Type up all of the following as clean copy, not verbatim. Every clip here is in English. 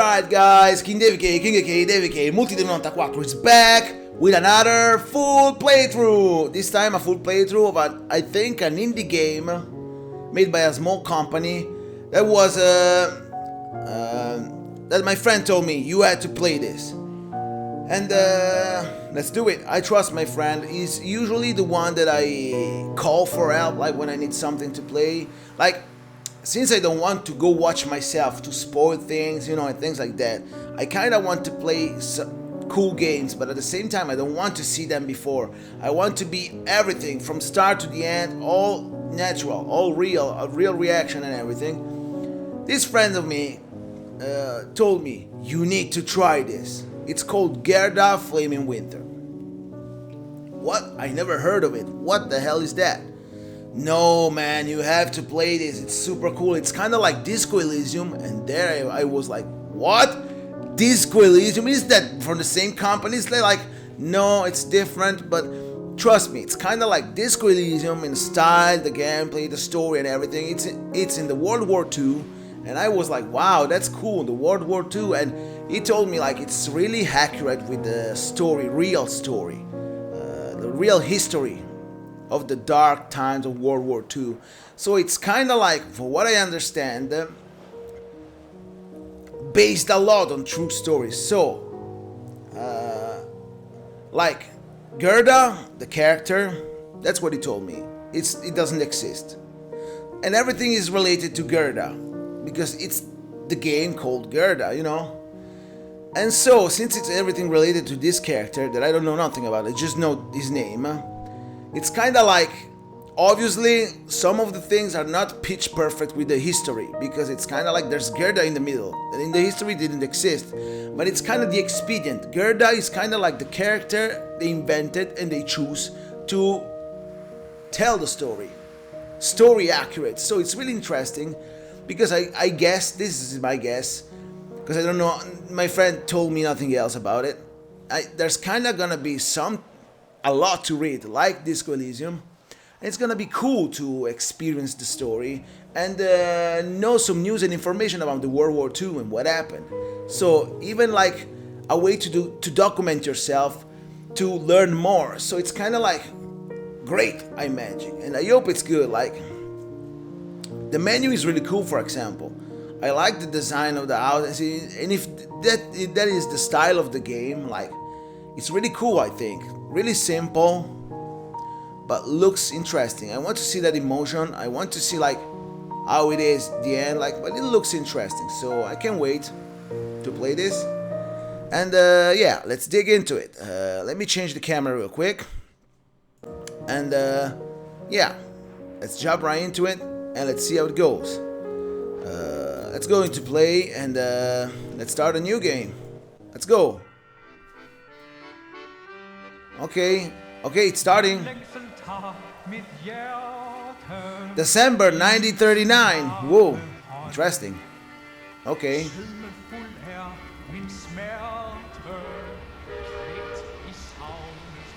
Alright guys, King AK, David K, Multi94 is back with another full playthrough. This time a full playthrough of I think an indie game made by a small company that was that my friend told me you had to play this. And let's do it. I trust my friend. He's usually the one that I call for help, like when I need something to play. Like, since I don't want to go watch myself to spoil things, you know, and things like that, I kind of want to play cool games, but at the same time, I don't want to see them before. I want to be everything from start to the end, all natural, all real, a real reaction and everything. This friend of me told me, you need to try this. It's called Gerda Flaming Winter. What? I never heard of it. What the hell is that? No, man, you have to play this. It's super cool. It's kind of like Disco Elysium, and there I was like, what? Disco Elysium? Is that from the same company? It's like, no, it's different, but trust me, it's kind of like Disco Elysium in style, the gameplay, the story, and everything. It's in the World War II, and I was like, wow, that's cool, the World War II, and he told me like it's really accurate with the story, real story, the real history of the dark times of World War II. So it's kind of like, for what I understand, based a lot on true stories. So, like Gerda, the character, that's what he told me. It doesn't exist, and everything is related to Gerda because it's the game called Gerda, you know. And so, since it's everything related to this character that I don't know nothing about, I just know his name. It's kind of like, obviously, some of the things are not pitch perfect with the history, because it's kind of like there's Gerda in the middle, and in the history didn't exist, but it's kind of the expedient. Gerda is kind of like the character they invented and they choose to tell the story accurate. So it's really interesting, because I guess, this is my guess, because I don't know, my friend told me nothing else about it. There's kind of gonna be a lot to read, like Disco Elysium. It's gonna be cool to experience the story and know some news and information about the World War II and what happened. So even like a way to document yourself, to learn more. So it's kind of like great, I imagine, and I hope it's good. Like the menu is really cool, for example. I like the design of the house, and if that is the style of the game, like it's really cool, I think. Really simple, but looks interesting. I want to see that emotion. I want to see like how it is at the end, like, but it looks interesting. So I can't wait to play this. And yeah, let's dig into it. Let me change the camera real quick. And yeah, let's jump right into it and let's see how it goes. Let's go into play and let's start a new game. Let's go. Okay, it's starting. December 1939. Whoa, interesting. Okay.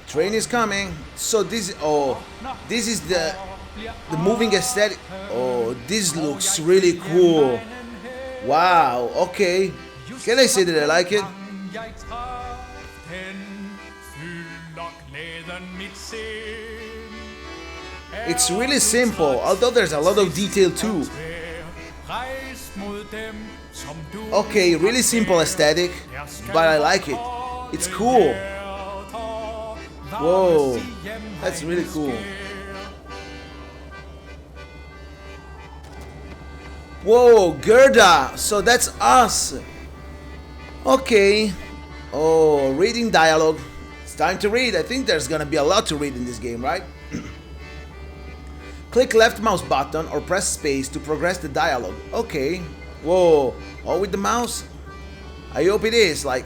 Train is coming. So this is the moving aesthetic. Oh, this looks really cool. Wow. Okay. Can I say that I like it? It's really simple, although there's a lot of detail too. Okay, really simple aesthetic, but I like it. It's cool. Whoa, that's really cool. Whoa, Gerda, so that's us. Okay. Oh, reading dialogue. It's time to read. I think there's gonna be a lot to read in this game, right? Click left mouse button or press space to progress the dialogue. Okay. Whoa. All with the mouse? I hope it is. Like,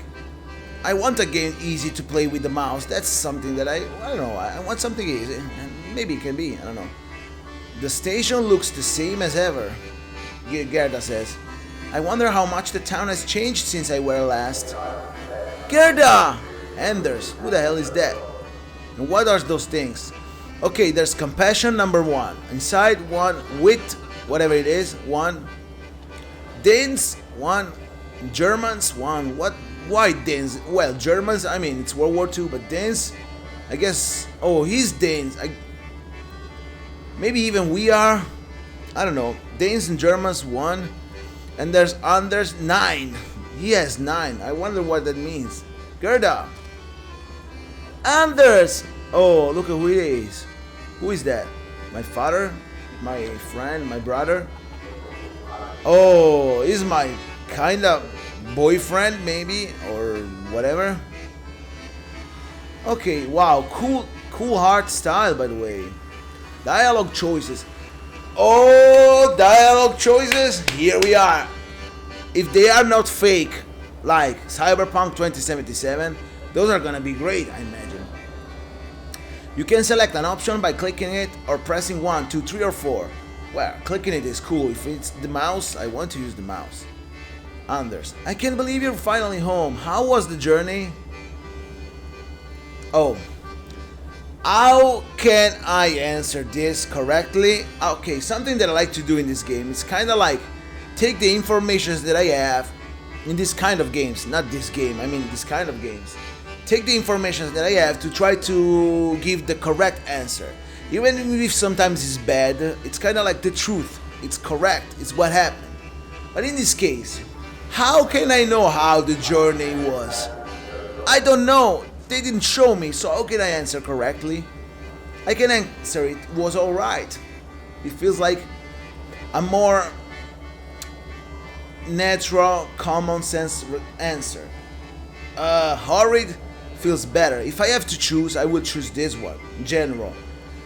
I want a game easy to play with the mouse. That's something that I don't know. I want something easy. And maybe it can be. I don't know. The station looks the same as ever, Gerda says. I wonder how much the town has changed since I were last. Gerda! Anders, who the hell is that? And what are those things? Okay, there's compassion number 1. Inside 1, wit, whatever it is, 1. Dins, 1. Germans won. What? Why Danes? Well, Germans. I mean, it's World War II, but Danes. I guess. Oh, he's Danes. Maybe even we are. I don't know. Danes and Germans won, and there's Anders 9. He has 9. I wonder what that means. Gerda. Anders. Oh, look at who he is. Who is that? My father? My friend? My brother? Oh, he's my kind of boyfriend, maybe, or whatever. Okay, wow, cool art style, by the way. Dialogue choices. Oh, dialogue choices. Here we are. If they are not fake, like Cyberpunk 2077, those are gonna be great, I imagine. You can select an option by clicking it or pressing 1, 2, 3, or 4. Well, clicking it is cool. If it's the mouse, I want to use the mouse. Anders, I can't believe you're finally home. How was the journey? Oh. How can I answer this correctly? Okay, something that I like to do in this game is kind of like take the information that I have in this kind of games. Not this game, I mean this kind of games. Take the information that I have to try to give the correct answer. Even if sometimes it's bad, it's kind of like the truth. It's correct, it's what happened. But in this case, how can I know how the journey was? I don't know. They didn't show me, so how can I answer correctly? I can answer it was alright. It feels like a more natural, common sense answer. Horrid feels better. If I have to choose, I would choose this one, in general.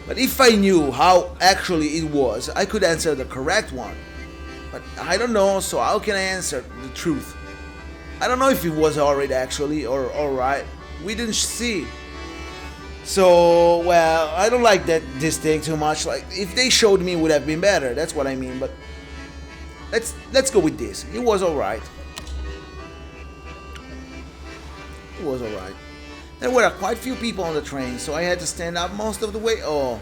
But if I knew how actually it was, I could answer the correct one. But I don't know, so how can I answer the truth? I don't know if it was horrid actually, or alright. We didn't see. So, well, I don't like this thing too much. Like, if they showed me, it would have been better. That's what I mean. But let's go with this. It was alright. It was alright. There were quite few people on the train, so I had to stand up most of the way. Oh,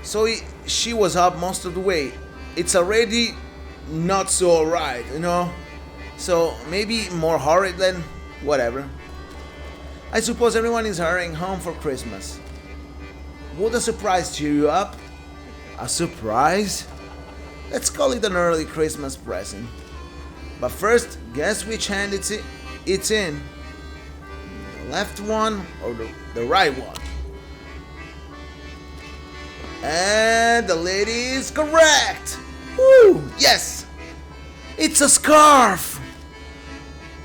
so she was up most of the way. It's already not so alright, you know? So maybe more horrid than whatever. I suppose everyone is hurrying home for Christmas. Would a surprise cheer you up? A surprise? Let's call it an early Christmas present. But first, guess which hand it's in? The left one or the right one? And the lady is correct! Woo! Yes! It's a scarf!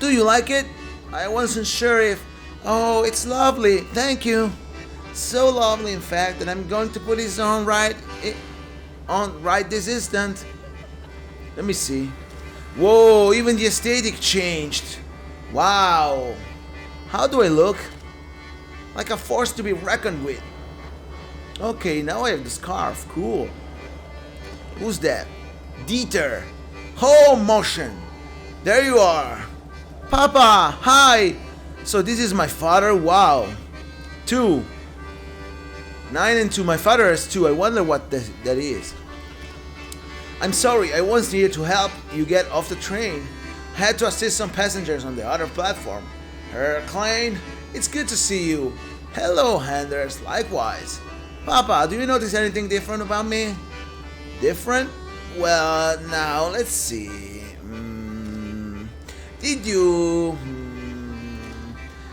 Do you like it? I wasn't sure if... Oh, it's lovely. Thank you. So lovely, in fact, that I'm going to put this on right this instant. Let me see. Whoa, even the aesthetic changed. Wow. How do I look? Like a force to be reckoned with. Okay, now I have the scarf. Cool. Who's that? Dieter. Home motion. There you are. Papa, hi. So this is my father. Wow. 2. 9 and 2. My father has 2. I wonder what that is. I'm sorry, I wasn't here to help you get off the train. I had to assist some passengers on the other platform. Herr Klein, it's good to see you. Hello, Anders, likewise. Papa, do you notice anything different about me? Different? Well, now, let's see. Did you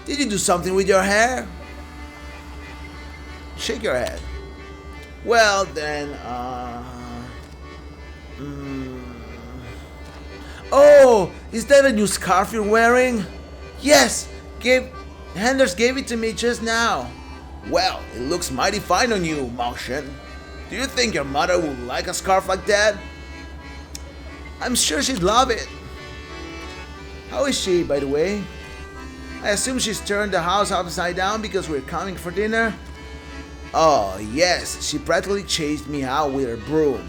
do something with your hair? Shake your head. Well, then, Oh, is that a new scarf you're wearing? Yes, Anders gave it to me just now. Well, it looks mighty fine on you, Martian. Do you think your mother would like a scarf like that? I'm sure she'd love it. How is she, by the way? I assume she's turned the house upside down because we're coming for dinner? Oh, yes, she practically chased me out with her broom.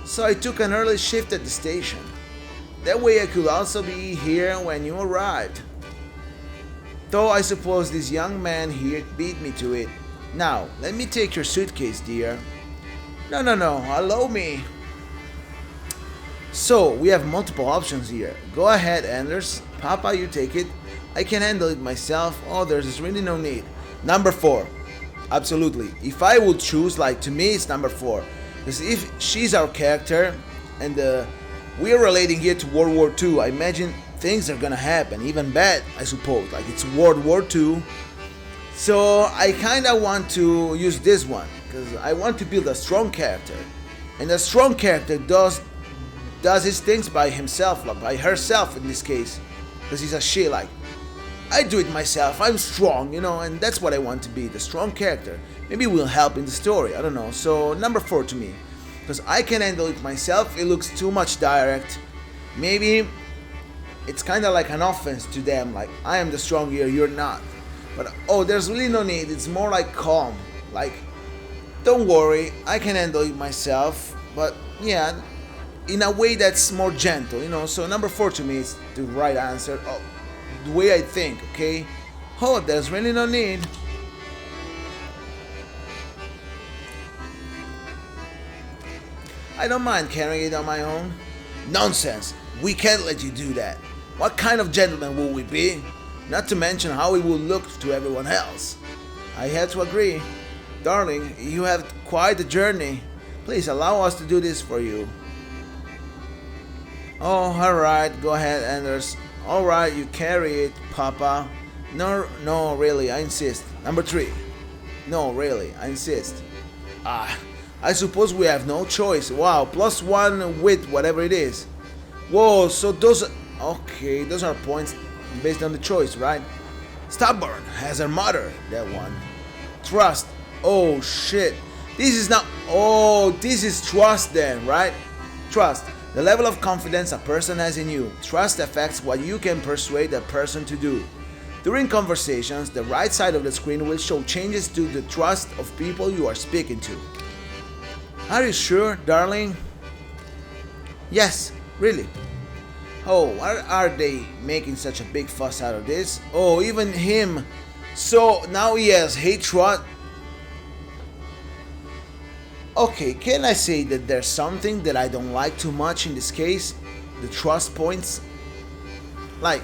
So I took an early shift at the station. That way I could also be here when you arrived. Though I suppose this young man here beat me to it. Now, let me take your suitcase, dear. No, allow me. So we have multiple options here. Go ahead, Anders. Papa, you take it. I can handle it myself. Oh, there's really no need. Number 4. Absolutely. If I would choose, like, to me, it's number 4. Because if she's our character and we're relating here to World War II, I imagine things are gonna happen, even bad, I suppose. Like, it's World War II. So I kinda want to use this one because I want to build a strong character. And a strong character does his things by himself, like by herself in this case. Because he's a she, like, I do it myself, I'm strong, and that's what I want to be, the strong character. Maybe it will help in the story, I don't know. So number 4 to me. Because I can handle it myself, it looks too much direct. Maybe it's kind of like an offense to them, like, I am the strong here, you're not. But, oh, there's really no need, it's more like calm. Like, don't worry, I can handle it myself. But, yeah, in a way that's more gentle, So number 4 to me is the right answer. Oh, the way I think, okay? Oh, there's really no need. I don't mind carrying it on my own. Nonsense, we can't let you do that. What kind of gentleman will we be? Not to mention how it will look to everyone else. I had to agree. Darling, you have quite a journey. Please allow us to do this for you. Oh, alright, go ahead, Anders. Alright, you carry it, Papa. No, really, I insist. Number 3. No, really, I insist. I suppose we have no choice. Wow, +1 with whatever it is. Whoa, so those are points based on the choice, right? Stubborn has her mother, that one. Trust. Oh shit. This is trust then, right? Trust. The level of confidence a person has in you. Trust affects what you can persuade a person to do. During conversations, the right side of the screen will show changes to the trust of people you are speaking to. Are you sure, darling? Yes, really. Oh, why are they making such a big fuss out of this? Oh, even him. So now he has hatred. Okay, can I say that there's something that I don't like too much in this case? The trust points. Like,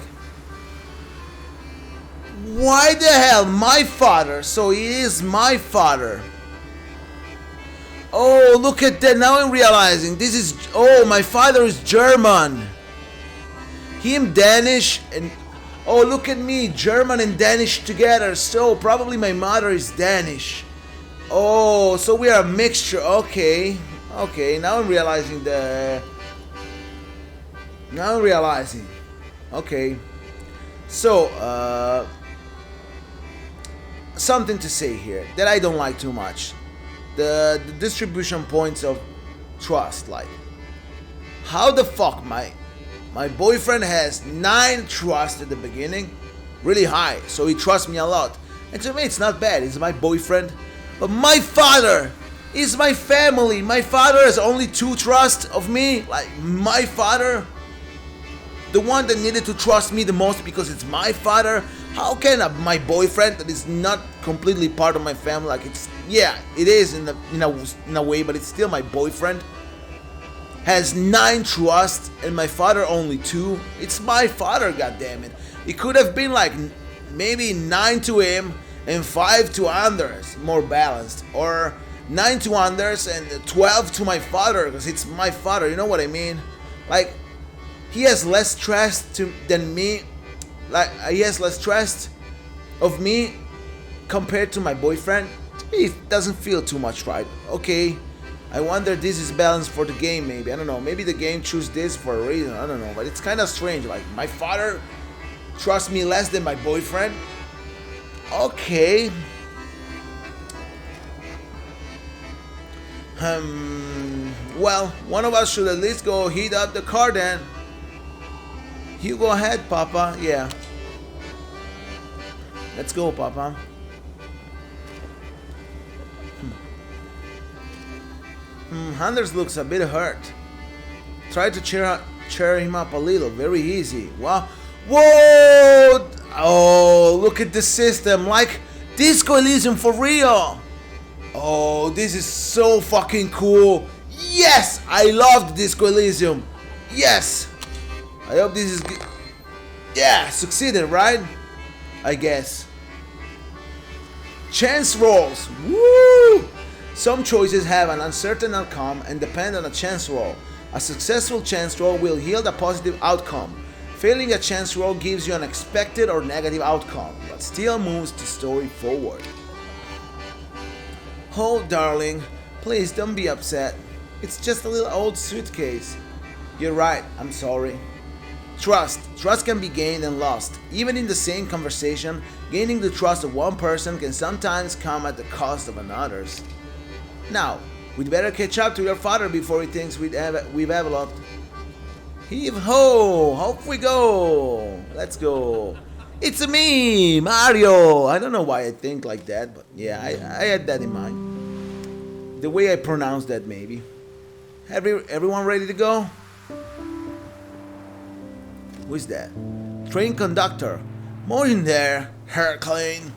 why the hell my father? So he is my father. Oh, look at that. Now I'm realizing this is... Oh, my father is German. Him Danish and... Oh, look at me. German and Danish together. So probably my mother is Danish. Oh, so we are a mixture. Okay. Okay, now I'm realizing Now I'm realizing. Okay. So, something to say here that I don't like too much. The distribution points of trust, like, how the fuck my boyfriend has 9 trust at the beginning, really high, so he trusts me a lot, and to me it's not bad, he's my boyfriend. But my father is my family. My father has only 2 trust of me. Like, my father, the one that needed to trust me the most because it's my father. How can my boyfriend that is not completely part of my family, like, it's, yeah, it is in a way, but it's still my boyfriend, has 9 trust and my father only 2? It's my father, goddammit. It could have been like maybe 9 to him and 5 to Anders, more balanced, or 9 to Anders and 12 to my father, because it's my father, you know what I mean? Like, he has less trust than me. Like, he has less trust of me compared to my boyfriend. To me, it doesn't feel too much right. Okay, I wonder this is balanced for the game, maybe. I don't know. Maybe the game choose this for a reason. I don't know. But it's kind of strange. Like, my father trusts me less than my boyfriend. Okay. Well, one of us should at least go heat up the car then. You go ahead, Papa. Yeah. Let's go, Papa. Anders looks a bit hurt. Try to cheer him up a little. Very easy. Wow. Whoa! Oh, look at the system. Like, Disco Elysium for real. Oh, this is so fucking cool. Yes! I love Disco Elysium. Yes! I hope this is good. Yeah, succeeded, right? I guess. Chance rolls. Woo! Some choices have an uncertain outcome and depend on a chance roll. A successful chance roll will yield a positive outcome. Failing a chance roll gives you an expected or negative outcome, but still moves the story forward. Oh, darling, please don't be upset. It's just a little old suitcase. You're right, I'm sorry. Trust can be gained and lost. Even in the same conversation, gaining the trust of one person can sometimes come at the cost of another's. Now, we'd better catch up to your father before he thinks we've developed. Heave ho! Off we go! Let's go! It's me, Mario! I don't know why I think like that, but yeah, I had that in mind. The way I pronounce that, maybe. Everyone ready to go? Who is that? Train conductor. Morning there, Herclane.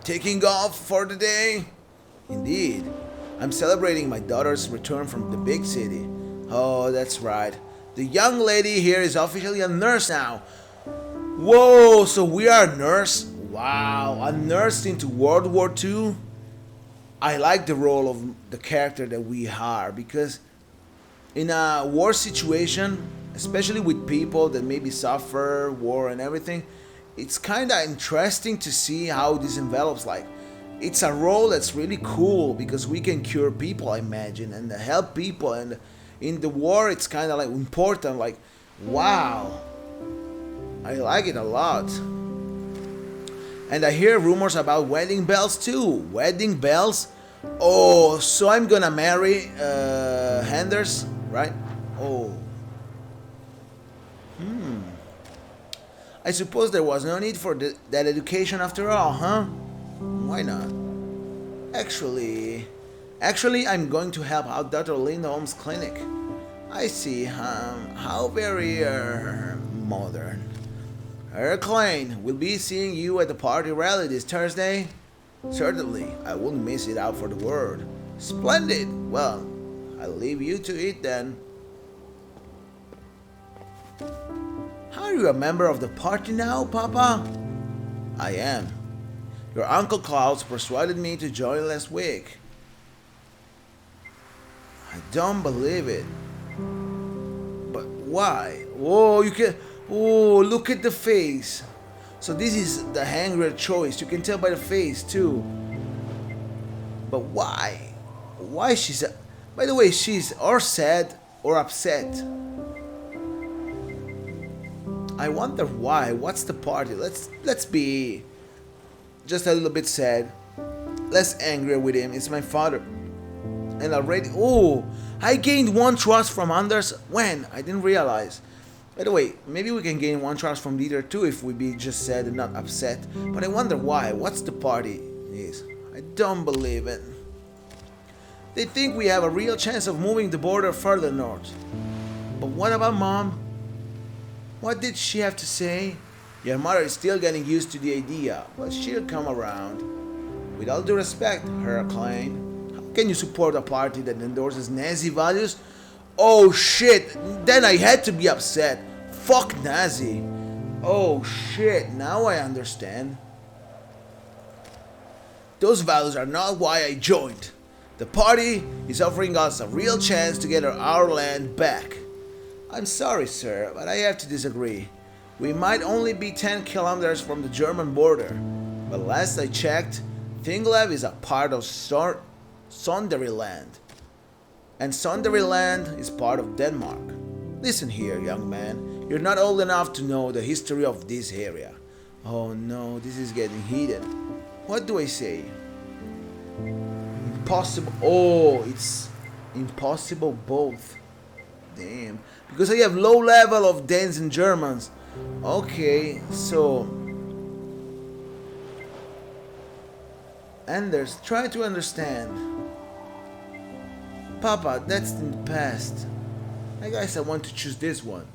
Taking off for the day? Indeed. I'm celebrating my daughter's return from the big city. Oh, that's right. The young lady here is officially a nurse now. Whoa, so we are a nurse? Wow, a nurse into World War II? I like the role of the character that we are because in a war situation, especially with people that maybe suffer war and everything, it's kind of interesting to see how this envelops. Like, it's a role that's really cool because we can cure people, I imagine, and help people. And in the war, it's kind of like important. Like, wow, I like it a lot. And I hear rumors about wedding bells too. Wedding bells? Oh, so I'm gonna marry Anders, right? Oh. I suppose there was no need for that education after all, huh? Why not? Actually, I'm going to help out Dr. Lindholm's clinic. I see, how very, modern. Herclane, we'll be seeing you at the party rally this Thursday? Certainly, I wouldn't miss it out for the world. Splendid! Well, I'll leave you to it then. Are you a member of the party now, Papa? I am. Your Uncle Klaus persuaded me to join last week. I don't believe it. But why? Oh, you can... Oh, look at the face. So this is the angry choice. You can tell by the face, too. But why? Why she's... By the way, she's or sad or upset. I wonder why. What's the party? Let's be just a little bit sad, less angry with him. It's my father, and already. Oh, I gained 1 trust from Anders. When? I didn't realize. By the way, maybe we can gain 1 trust from leader too if we be just sad and not upset. But I wonder why. What's the party? Is I don't believe it. They think we have a real chance of moving the border further north. But what about Mom? What did she have to say? Your mother is still getting used to the idea, but she'll come around. With all due respect, Herclane, how can you support a party that endorses Nazi values? Oh shit, then I had to be upset. Fuck Nazi. Oh shit, now I understand. Those values are not why I joined. The party is offering us a real chance to get our land back. I'm sorry, sir, but I have to disagree. We might only be 10 kilometers from the German border, but last I checked, Thinglev is a part of Sonderland, and Sonderland is part of Denmark. Listen here, young man, you're not old enough to know the history of this area. Oh no, this is getting heated. What do I say? Impossible. Oh, it's impossible both. Damn. Because I have low level of Danes and Germans. Okay, so Anders, try to understand. Papa, that's in the past. I guess I want to choose this one.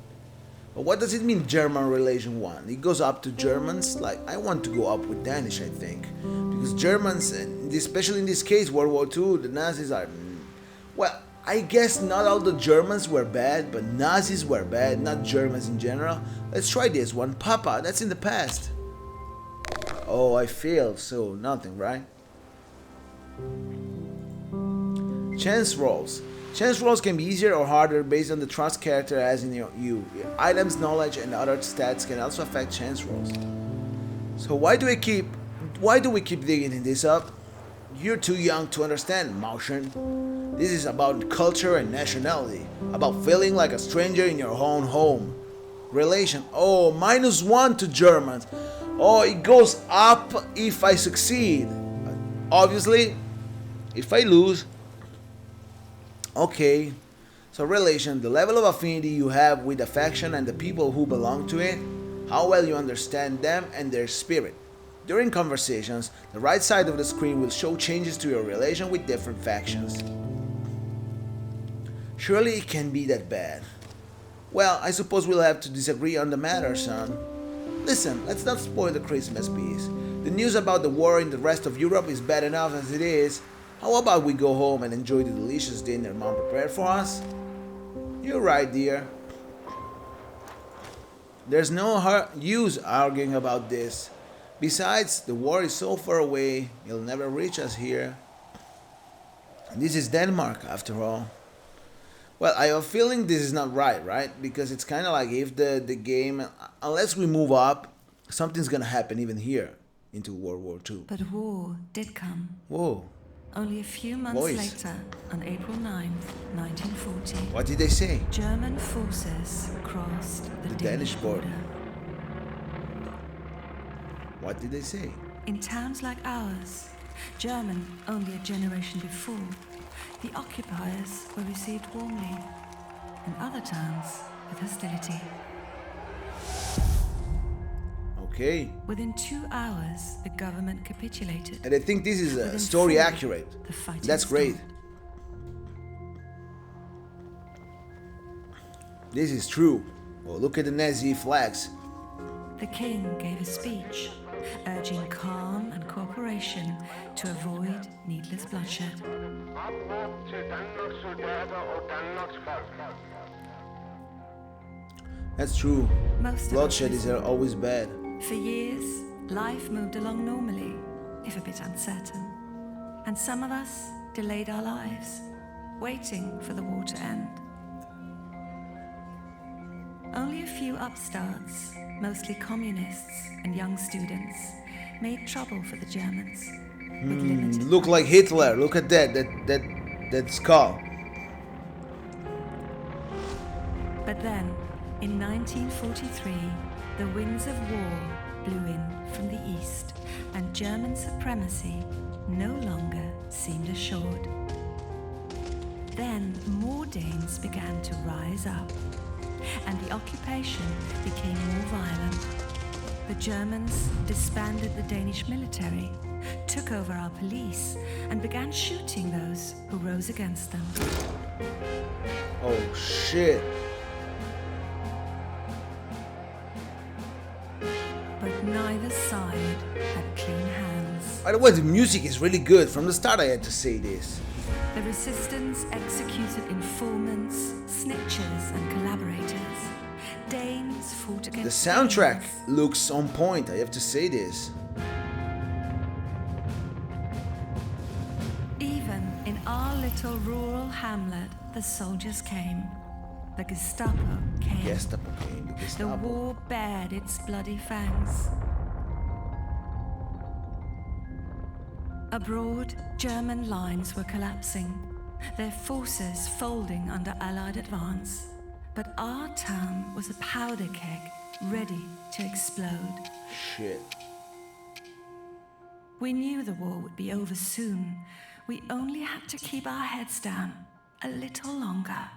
But what does it mean, German relation 1? It goes up to Germans? Like, I want to go up with Danish, I think. Because Germans, especially in this case, World War II, the Nazis are... Well, I guess not all the Germans were bad, but Nazis were bad, not Germans in general. Let's try this one. Papa, that's in the past. Oh, I failed, so nothing, right? Chance rolls. Chance rolls can be easier or harder based on the trust character has in you. Items, knowledge, and other stats can also affect chance rolls. So why do we keep digging this up? You're too young to understand, Mauschen. This is about culture and nationality, about feeling like a stranger in your own home. Relation. Oh, -1 to Germans. Oh, it goes up if I succeed. Obviously, if I lose. Okay. So relation, the level of affinity you have with a faction and the people who belong to it, how well you understand them and their spirit. During conversations, the right side of the screen will show changes to your relation with different factions. Surely it can't be that bad. Well, I suppose we'll have to disagree on the matter, son. Listen, let's not spoil the Christmas piece. The news about the war in the rest of Europe is bad enough as it is. How about we go home and enjoy the delicious dinner Mom prepared for us? You're right, dear. There's no use arguing about this. Besides, the war is so far away, it'll never reach us here. And this is Denmark, after all. Well, I have a feeling this is not right? Because it's kind of like if the game, unless we move up, something's gonna happen even here into World War II. But war did come. Whoa. Only a few months later, on April 9th, 1940. What did they say? German forces crossed the Danish border. What did they say? In towns like ours, German only a generation before, the occupiers were received warmly. In other towns, with hostility. Okay. Within 2 hours, the government capitulated. And I think this is Within story 4, accurate. The fighting That's great. stopped. This is true. Oh, look at the Nazi flags. The king gave a speech, urging calm and cooperation to avoid needless bloodshed. That's true. Most Bloodshed of is us always bad. For years, life moved along normally, if a bit uncertain. And some of us delayed our lives, waiting for the war to end. Only a few upstarts, mostly communists and young students, made trouble for the Germans. With limited Look like Hitler. Look at that skull. But then, in 1943, the winds of war blew in from the east, and German supremacy no longer seemed assured. Then more Danes began to rise up, and the occupation became more violent. The Germans disbanded the Danish military, took over our police, and began shooting those who rose against them. Oh shit. But neither side had clean hands. By the way, the music is really good. From the start I had to say this. The resistance executed informants, snitches, and collaborators. Danes fought against The soundtrack Danes. looks on point. I have to say this. Even in our little rural hamlet, the soldiers came. The Gestapo came. Gestapo came. The The Gestapo. war bared its bloody fangs. Abroad, German lines were collapsing, their forces folding under Allied advance. But our town was a powder keg, ready to explode. Shit. We knew the war would be over soon. We only had to keep our heads down a little longer.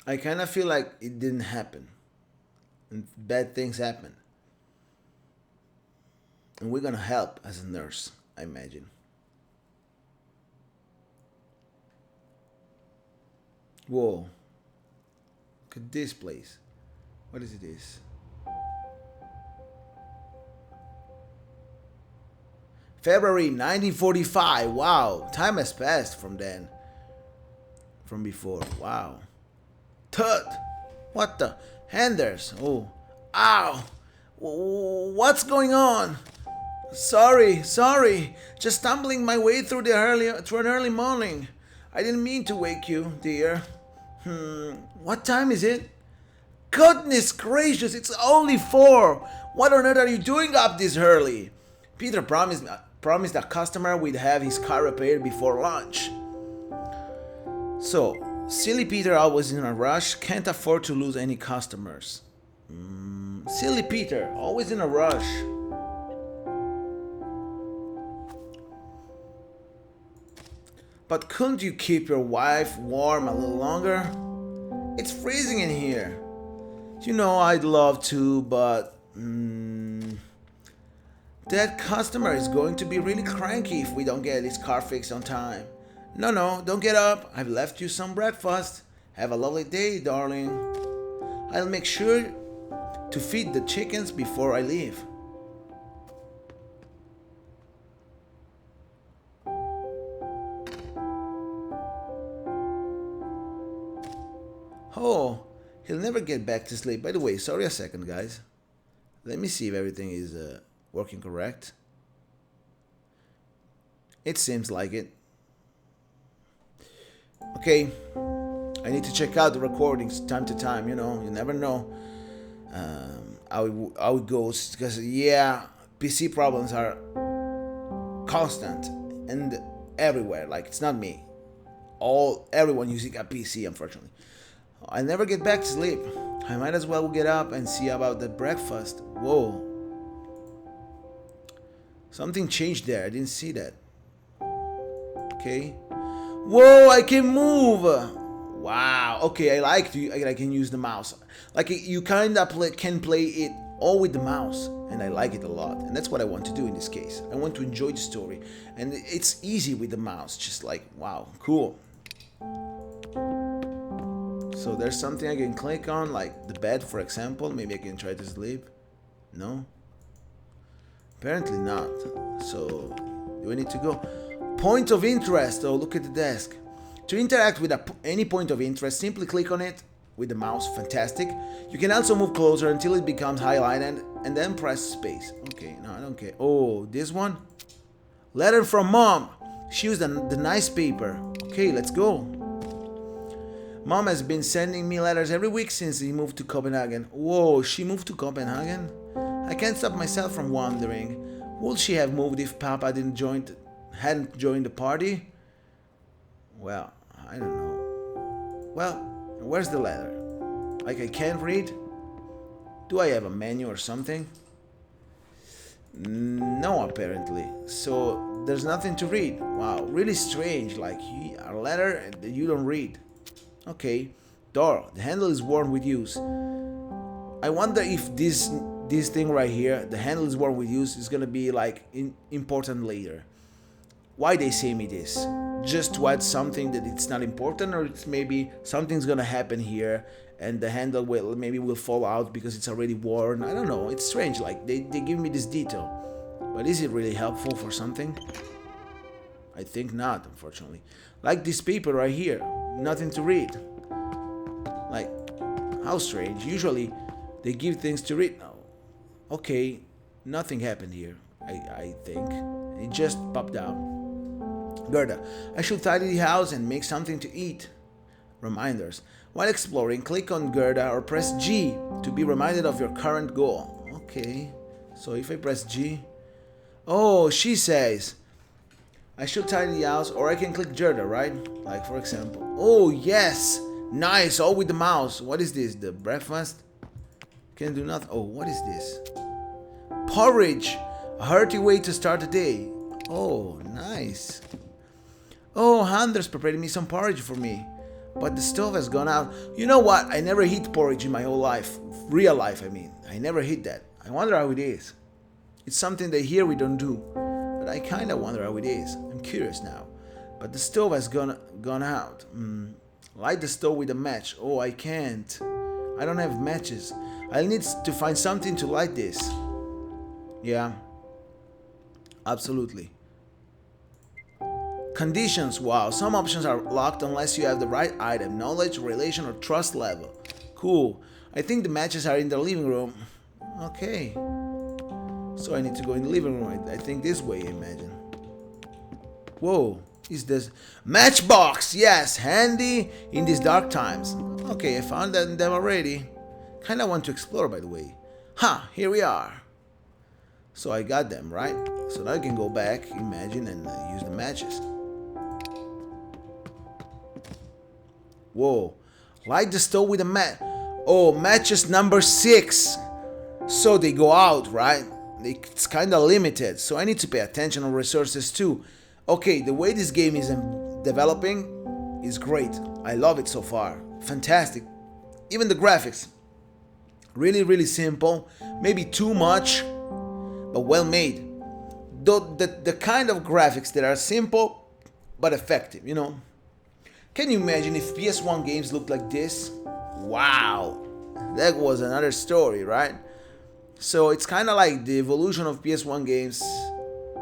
I kind of feel like it didn't happen. And bad things happen. And we're gonna help as a nurse, I imagine. Whoa. Look at this place. What is it? February 1945. Wow, time has passed from then. From before. Wow. Third. What the? Handers. Oh. Ow. What's going on? Sorry. Just stumbling my way through an early morning. I didn't mean to wake you, dear. What time is it? Goodness gracious, it's only 4. What on earth are you doing up this early? Peter promised a customer would have his car repaired before lunch. So, silly Peter always in a rush, can't afford to lose any customers. Silly Peter, always in a rush. But couldn't you keep your wife warm a little longer? It's freezing in here. You know I'd love to, but that customer is going to be really cranky if we don't get his car fixed on time. No, don't get up. I've left you some breakfast. Have a lovely day, darling. I'll make sure to feed the chickens before I leave. Oh, he'll never get back to sleep. By the way, sorry a second, guys. Let me see if everything is working correct. It seems like it. Okay, I need to check out the recordings time to time. You know, you never know how it goes. Because yeah, PC problems are constant and everywhere. Like it's not me. Everyone using a PC, unfortunately. I never get back to sleep. I might as well get up and see about the breakfast. Whoa. Something changed there. I didn't see that. Okay. Whoa, I can move. Wow. Okay, I can use the mouse. Like you kind of can play it all with the mouse, and I like it a lot. And that's what I want to do in this case. I want to enjoy the story, and it's easy with the mouse. Just like wow, cool. So there's something I can click on, like the bed, for example. Maybe I can try to sleep. No? Apparently not. So, do I need to go? Point of interest. Oh, look at the desk. To interact with any point of interest, simply click on it with the mouse. Fantastic. You can also move closer until it becomes highlighted and then press space. Okay, no, I don't care. Oh, this one? Letter from Mom. She used the nice paper. Okay, let's go. Mom has been sending me letters every week since he moved to Copenhagen. Whoa, she moved to Copenhagen? I can't stop myself from wondering, would she have moved if Papa hadn't joined the party? Well, I don't know. Well, where's the letter? Like I can't read? Do I have a menu or something? No, apparently. So there's nothing to read. Wow, really strange. Like a letter that you don't read. Okay, door. The handle is worn with use. I wonder if this thing right here, the handle is worn with use, is gonna be like important later. Why they say me this? Just to add something that it's not important, or it's maybe something's gonna happen here and the handle will fall out because it's already worn. I don't know. It's strange. Like they give me this detail, but is it really helpful for something? I think not, unfortunately. Like this paper right here, nothing to read. Like, how strange. Usually, they give things to read. No. Okay, nothing happened here, I think. It just popped out. Gerda, I should tidy the house and make something to eat. Reminders. While exploring, click on Gerda or press G to be reminded of your current goal. Okay, so if I press G... Oh, she says... I should tidy the house, or I can click Gerda, right? Like, for example. Oh, yes! Nice, all with the mouse. What is this? The breakfast? Can do nothing. Oh, what is this? Porridge! A hearty way to start the day. Oh, nice. Oh, Anders prepared me some porridge for me. But the stove has gone out. You know what? I never heat porridge in my whole life. Real life, I mean. I never heat that. I wonder how it is. It's something that here we don't do. But I kind of wonder how it is. I'm curious now. But the stove has gone out. Light the stove with a match. Oh, I can't. I don't have matches. I'll need to find something to light this. Yeah. Absolutely. Conditions, wow, some options are locked unless you have the right item, knowledge, relation, or trust level. Cool. I think the matches are in the living room. Okay. So I need to go in the living room. I think this way, I imagine. Whoa, is this matchbox? Yes, handy in these dark times. Okay, I found them already. Kinda want to explore, by the way. Here we are. So I got them, right? So now I can go back, imagine, and use the matches. Whoa, light the stove with a match. Oh, matches number 6. So they go out, right? It's kind of limited, so I need to pay attention on resources too. Okay, the way this game is developing is great. I love it so far. Fantastic. Even the graphics. Really, really simple. Maybe too much, but well made. The kind of graphics that are simple but effective, you know. Can you imagine if PS1 games looked like this? Wow, that was another story, right? So it's kind of like the evolution of PS1 games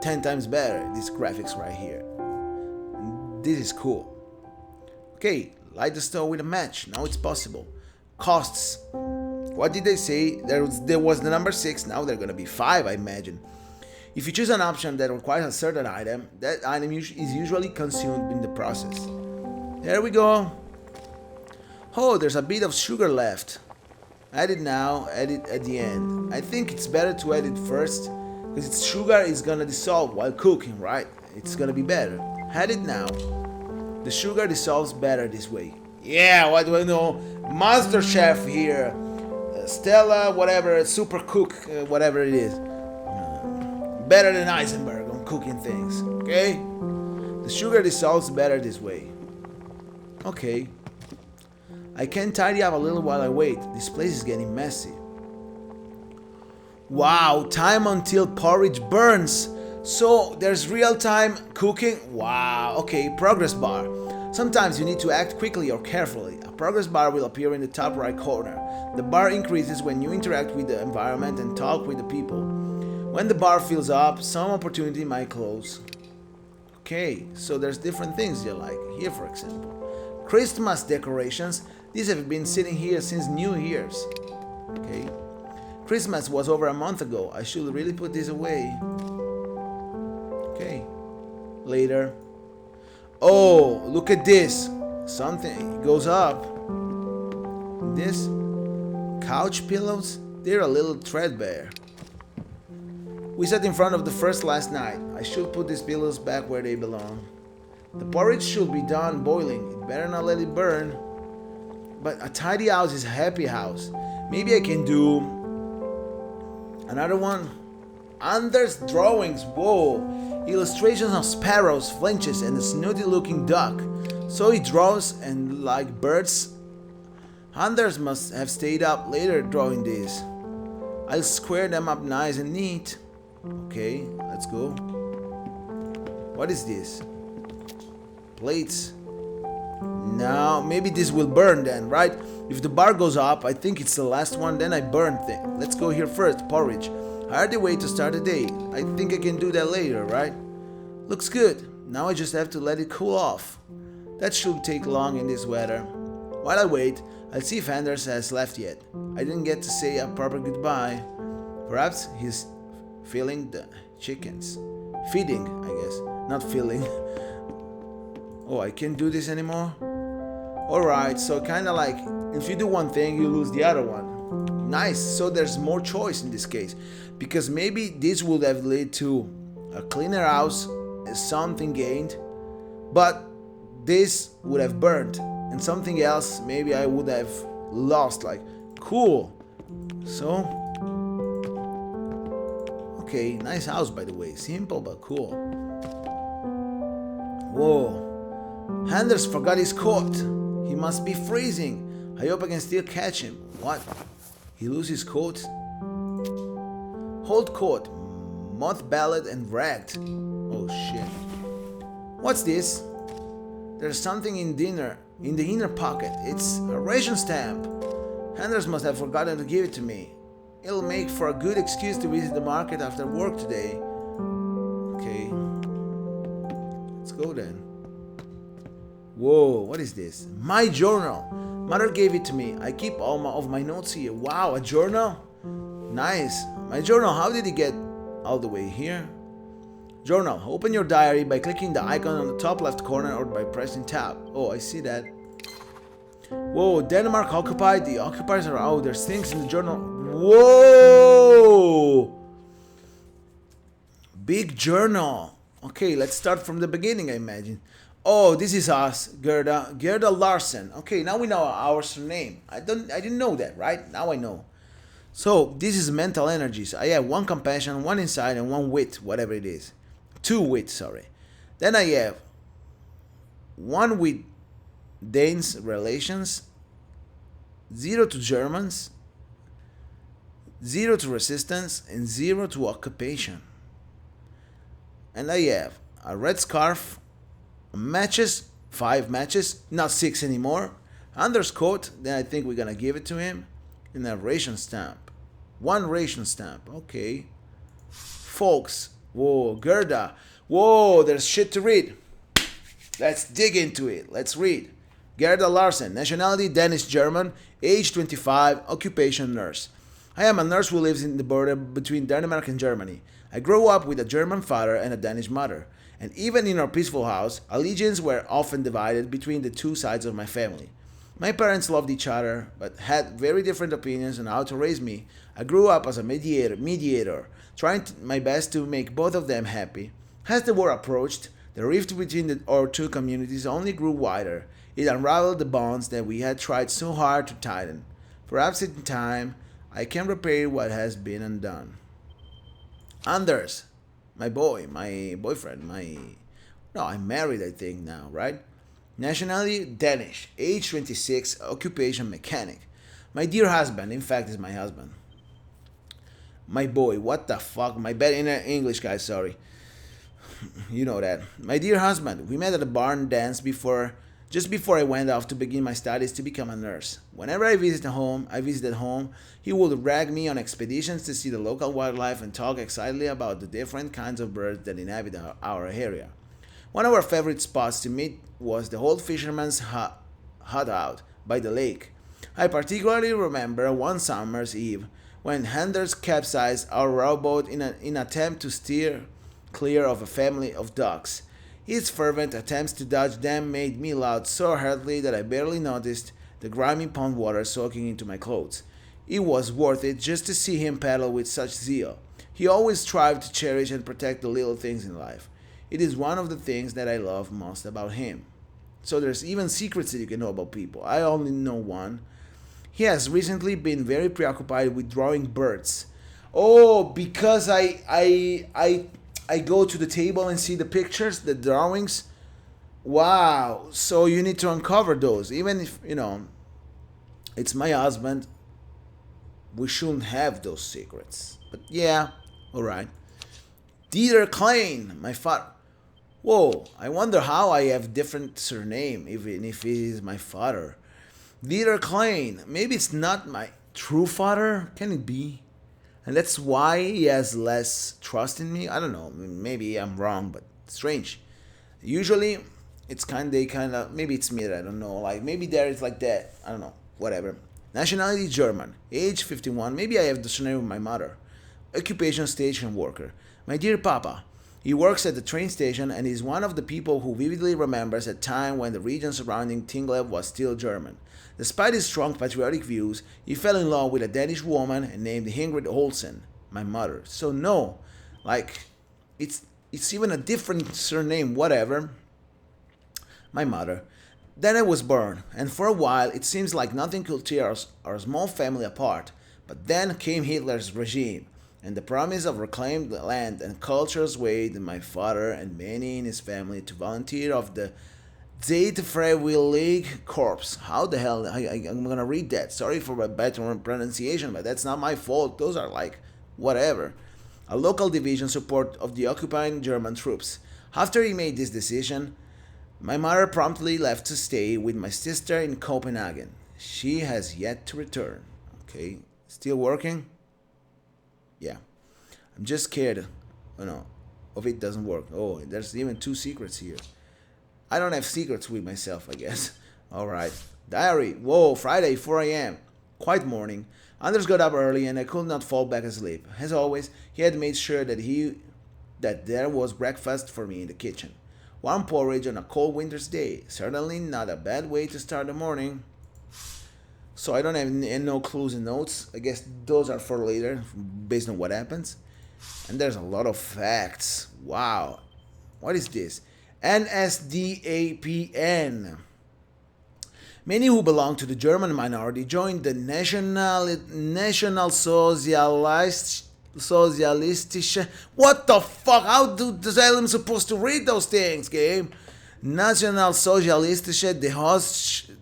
10 times better, these graphics right here. This is cool. Okay, light the stove with a match, now it's possible. Costs. What did they say? There was the number 6, now they're gonna be 5, I imagine. If you choose an option that requires a certain item, that item is usually consumed in the process. There we go. Oh, there's a bit of sugar left. Add it now, add it at the end. I think it's better to add it first, because its sugar is gonna dissolve while cooking, right? It's gonna be better. Add it now. The sugar dissolves better this way. Yeah, what do I know? Master Chef here. Stella, whatever, super cook, whatever it is. Better than Eisenberg on cooking things, okay? The sugar dissolves better this way. Okay. I can tidy up a little while I wait. This place is getting messy. Wow, time until porridge burns. So there's real time cooking? Wow, okay, progress bar. Sometimes you need to act quickly or carefully. A progress bar will appear in the top right corner. The bar increases when you interact with the environment and talk with the people. When the bar fills up, some opportunity might close. Okay, so there's different things you like. Here, for example, Christmas decorations. These have been sitting here since New Year's. Okay, Christmas was over a month ago. I should really put this away. Okay, later. Oh, look at this. Something goes up. This couch pillows, they're a little threadbare. We sat in front of the first last night. I should put these pillows back where they belong. The porridge should be done boiling. It better not let it burn. But a tidy house is a happy house. Maybe I can do another one. Anders drawings. Whoa. Illustrations of sparrows, flinches, and a snooty looking duck. So he draws and like birds. Anders must have stayed up later drawing these. I'll square them up nice and neat. Okay, let's go. What is this? Plates. Now, maybe this will burn then, right? If the bar goes up, I think it's the last one, then I burn thing. Let's go here first, porridge. Hardy way to start the day. I think I can do that later, right? Looks good. Now I just have to let it cool off. That shouldn't take long in this weather. While I wait, I'll see if Anders has left yet. I didn't get to say a proper goodbye. Perhaps he's feeling the chickens. Feeding, I guess. Not feeling. Oh, I can't do this anymore? Alright, so kinda like, if you do one thing, you lose the other one. Nice, so there's more choice in this case. Because maybe this would have led to a cleaner house, something gained. But this would have burned. And something else, maybe I would have lost. Like, cool. So, okay, nice house by the way. Simple but cool. Whoa. Anders forgot his coat. He must be freezing. I hope I can still catch him. What? He lose his coat? Old coat. Mothballed and ragged. Oh shit. What's this? There's something in the inner pocket. It's a ration stamp. Anders must have forgotten to give it to me. It'll make for a good excuse to visit the market after work today. Okay. Let's go then. Whoa, what is this? My journal. Mother gave it to me. I keep all of my notes here. Wow, a journal? Nice. My journal, how did it get all the way here? Journal. Open your diary by clicking the icon on the top left corner or by pressing tab. Oh, I see that. Whoa, Denmark occupied. The occupiers are out. There's things in the journal. Whoa! Big journal. Okay, let's start from the beginning, I imagine. Oh, this is us, Gerda. Gerda Larsen. Okay, now we know our surname. I didn't know that, right? Now I know. So this is mental energies. I have one compassion, one insight, and one wit, whatever it is. Two wit, sorry. Then I have one with Danes relations, 0 to Germans, 0 to resistance, and 0 to occupation. And I have a red scarf, matches, 5 matches, not 6 anymore. Undercoat, then I think we're gonna give it to him. And a ration stamp. 1 ration stamp, okay. Folks, whoa, Gerda, whoa, there's shit to read. Let's dig into it. Let's read. Gerda Larsen, nationality Danish German, age 25, occupation nurse. I am a nurse who lives in the border between Denmark and Germany. I grew up with a German father and a Danish mother, and even in our peaceful house, allegiance were often divided between the two sides of my family. My parents loved each other, but had very different opinions on how to raise me. I grew up as a mediator, trying my best to make both of them happy. As the war approached, the rift between our two communities only grew wider. It unraveled the bonds that we had tried so hard to tighten. Perhaps in time, I can repair what has been undone. Anders, my boyfriend, no, I'm married, I think now, right? Nationality Danish, age 26, occupation mechanic. My dear husband, in fact, is my husband. My boy, what the fuck? My bad in English, guys, sorry. You know that. My dear husband, we met at a barn dance just before I went off to begin my studies to become a nurse. Whenever I visited home, he would drag me on expeditions to see the local wildlife and talk excitedly about the different kinds of birds that inhabit our area. One of our favorite spots to meet was the old fisherman's hut out by the lake. I particularly remember one summer's eve when Anders capsized our rowboat in an attempt to steer clear of a family of ducks. His fervent attempts to dodge them made me laugh so heartily that I barely noticed the grimy pond water soaking into my clothes. It was worth it just to see him paddle with such zeal. He always strived to cherish and protect the little things in life. It is one of the things that I love most about him. So there's even secrets that you can know about people. I only know one. He has recently been very preoccupied with drawing birds. Oh, because I go to the table and see the pictures, the drawings. Wow. So you need to uncover those. Even if, it's my husband, we shouldn't have those secrets. But yeah, alright. Dieter Klein, my father. Whoa, I wonder how I have different surname, even if he is my father. Dieter Klein, maybe it's not my true father. Can it be? And that's why he has less trust in me. I don't know. Maybe I'm wrong, but strange. Usually, it's kind of. Maybe it's me that I don't know. Like maybe there is like that. I don't know. Whatever. Nationality German. Age 51. Maybe I have the surname of my mother. Occupation station worker. My dear Papa. He works at the train station and is one of the people who vividly remembers a time when the region surrounding Tinglev was still German. Despite his strong patriotic views, he fell in love with a Danish woman named Ingrid Olsen, my mother. So no, like, it's even a different surname, whatever. My mother. Then I was born, and for a while it seems like nothing could tear our small family apart. But then came Hitler's regime, and the promise of reclaimed land and culture swayed my father and many in his family to volunteer of the Zeit Freiwillig Corps. How the hell? I'm gonna read that. Sorry for my bad pronunciation, but that's not my fault. Those are like, whatever. A local division support of the occupying German troops. After he made this decision, my mother promptly left to stay with my sister in Copenhagen. She has yet to return. Okay, still working? Yeah. I'm just scared, of it doesn't work. Oh, there's even 2 secrets here. I don't have secrets with myself, I guess. Alright. Diary. Whoa, Friday, 4 a.m. Quiet morning. Anders got up early and I could not fall back asleep. As always, he had made sure that there was breakfast for me in the kitchen. Warm porridge on a cold winter's day. Certainly not a bad way to start the morning. So I don't have no clues and notes. I guess those are for later, based on what happens. And there's a lot of facts. Wow. What is this? NSDAPN. Many who belong to the German minority joined the National Socialistische. What the fuck? How does I'm supposed to read those things, game? National Socialistische,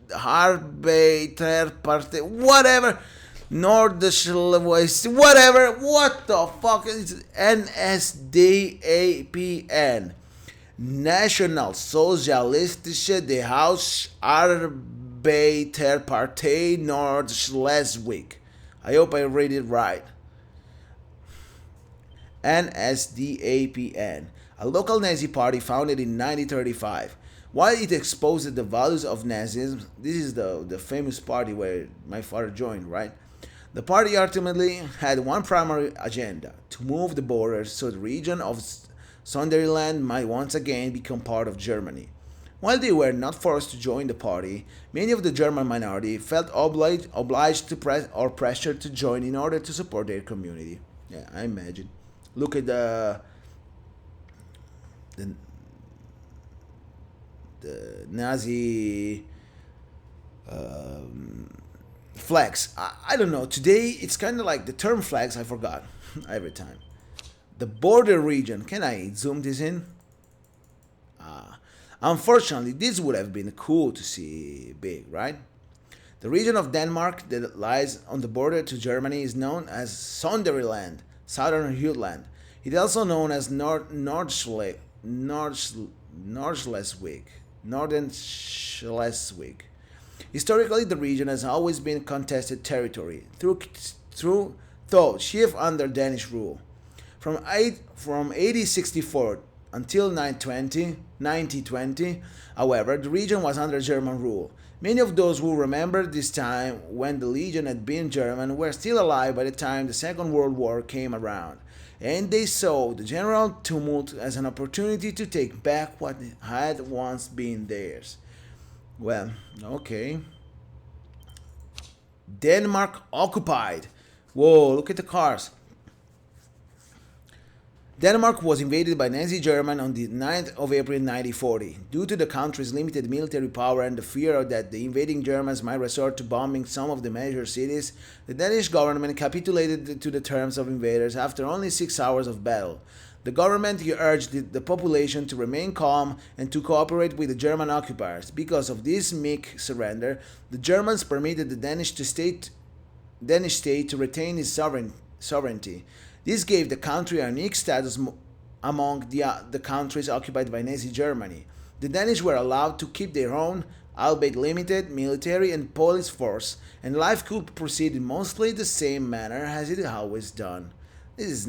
Arbeiterpartei, whatever. Nordschleswig, whatever. What the fuck is NSDAPN? National Sozialistische Arbeiterpartei Nordschleswig. I hope I read it right. NSDAPN, a local Nazi party founded in 1935. While it exposed the values of Nazism, this is the famous party where my father joined, right? The party ultimately had one primary agenda: to move the borders so the region of Sonderland might once again become part of Germany. While they were not forced to join the party, many of the German minority felt obliged to press or pressured to join in order to support their community. Yeah, I imagine. Look at the Nazi flags. I don't know. Today it's kind of like the term flags. I forgot every time. The border region. Can I zoom this in? Unfortunately, this would have been cool to see big, right? The region of Denmark that lies on the border to Germany is known as Sonderland, Southern Jutland. It is also known as Northern Schleswig. Historically, the region has always been contested territory, though chief under Danish rule. From 1864 until 1920, however, the region was under German rule. Many of those who remember this time when the Legion had been German were still alive by the time the Second World War came around, and they saw the general tumult as an opportunity to take back what had once been theirs. Well, okay. Denmark occupied. Whoa, look at the cars. Denmark was invaded by Nazi Germany on the 9th of April 1940. Due to the country's limited military power and the fear that the invading Germans might resort to bombing some of the major cities, the Danish government capitulated to the terms of invaders after only 6 hours of battle. The government urged the population to remain calm and to cooperate with the German occupiers. Because of this meek surrender, the Germans permitted the Danish state to retain its sovereignty. This gave the country a unique status among the countries occupied by Nazi Germany. The Danish were allowed to keep their own, albeit limited, military and police force, and life could proceed in mostly the same manner as it always done. This is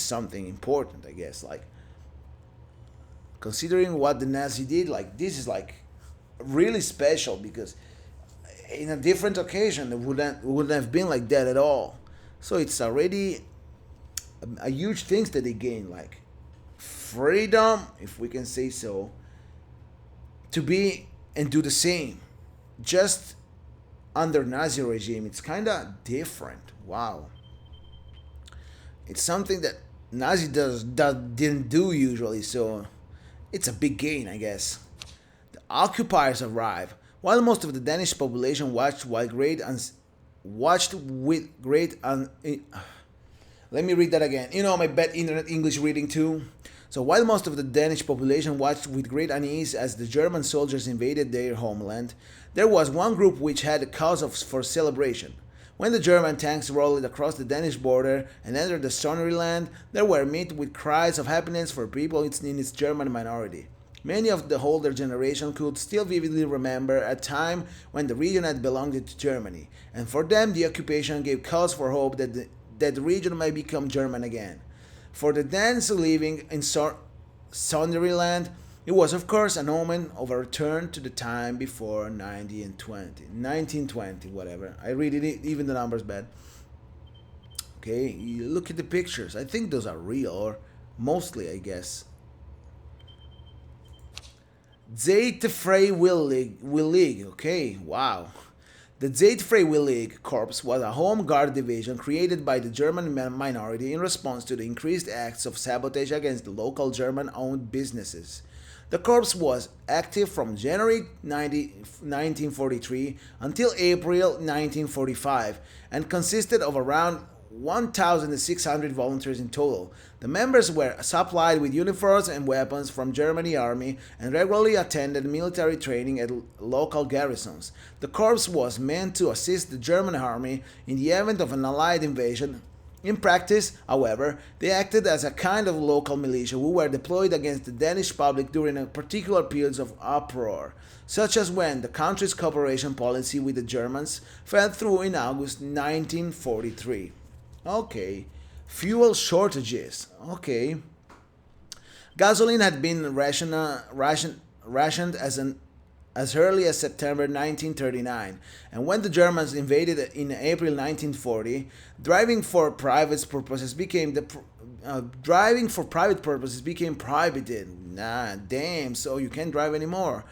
something important, I guess. Like, considering what the Nazi did, like, this is like really special, because in a different occasion it wouldn't have been like that at all. So it's already a huge thing that they gain, like freedom, if we can say so, to be and do the same, just under Nazi regime. It's kind of different. Wow. It's something that Nazi didn't do usually, so it's a big gain, I guess. The occupiers arrive. While most of the Danish population watched with great let me read that again. You know, my bad internet English reading too. So while most of the Danish population watched with great unease as the German soldiers invaded their homeland, there was one group which had a cause for celebration. When the German tanks rolled across the Danish border and entered the Sonderland, they were met with cries of happiness for people in its German minority. Many of the older generation could still vividly remember a time when the region had belonged to Germany, and for them the occupation gave cause for hope that the region might become German again. For the Danes living in Sonderland, It was, of course, an omen of a return to the time before 1920, whatever. I read it, even the number's bad. Okay, you look at the pictures. I think those are real, or mostly, I guess. Willig. Okay, wow. The Willig Corps was a home guard division created by the German minority in response to the increased acts of sabotage against the local German-owned businesses. The corps was active from January 1943 until April 1945 and consisted of around 1,600 volunteers in total. The members were supplied with uniforms and weapons from German army and regularly attended military training at local garrisons. The corps was meant to assist the German army in the event of an Allied invasion. In practice, however, they acted as a kind of local militia who were deployed against the Danish public during particular periods of uproar, such as when the country's cooperation policy with the Germans fell through in August 1943. Okay. Fuel shortages. Okay. Gasoline had been rationed as early as September 1939, and when the Germans invaded in April 1940, driving for private purposes became prohibited. Nah, damn, so you can't drive anymore.